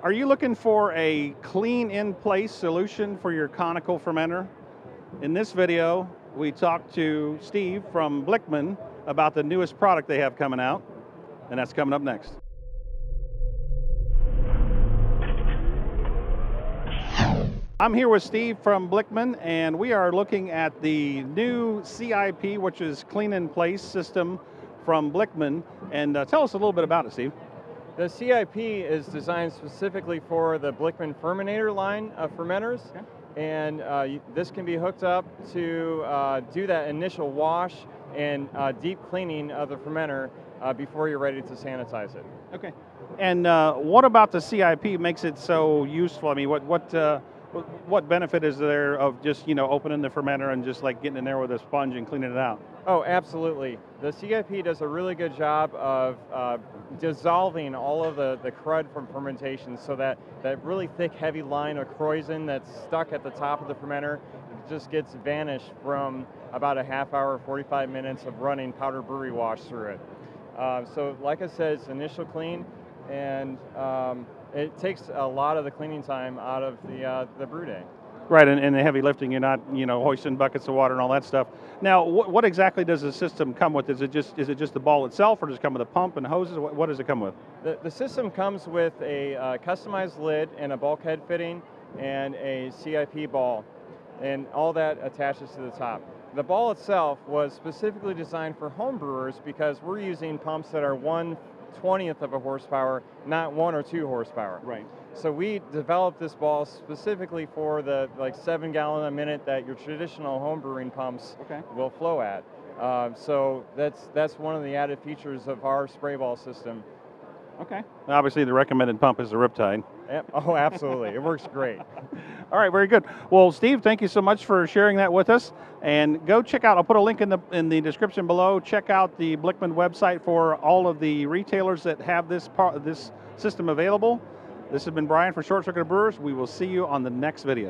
Are you looking for a clean in place solution for your conical fermenter? In this video, we talked to Steve from Blichmann about the newest product they have coming out, and that's coming up next. I'm here with Steve from Blichmann, and we are looking at the new CIP, which is clean in place system from Blichmann. And tell us a little bit about it, Steve. The CIP is designed specifically for the Blichmann Fermenator line of fermenters, okay. And this can be hooked up to do that initial wash and deep cleaning of the fermenter before you're ready to sanitize it. Okay. And what about the CIP makes it so useful? I mean, what benefit is there of just, opening the fermenter and just like getting in there with a sponge and cleaning it out? Oh, absolutely. The CIP does a really good job of dissolving all of the crud from fermentation, so that really thick, heavy line of krausen that's stuck at the top of the fermenter just gets vanished from about a half hour, 45 minutes of running powder brewery wash through it. So like I said, it's initial clean, and it takes a lot of the cleaning time out of the brew day. Right, and the heavy lifting, you're not, hoisting buckets of water and all that stuff. Now, what exactly does the system come with? Is it just the ball itself, or does it come with a pump and hoses? What does it come with? The system comes with a customized lid and a bulkhead fitting and a CIP ball, and all that attaches to the top. The ball itself was specifically designed for home brewers because we're using pumps that are 1/20th of a horsepower, not 1 or 2 horsepower. Right. So we developed this ball specifically for the 7 gallon a minute that your traditional home brewing pumps will flow at. So that's one of the added features of our spray ball system. Okay. Obviously, the recommended pump is the Riptide. Yep. Oh, absolutely. It works great. All right, very good. Well, Steve, thank you so much for sharing that with us. And go check out, I'll put a link in the description below. Check out the Blichmann website for all of the retailers that have this system available. This has been Brian for Short Circuit Brewers. We will see you on the next video.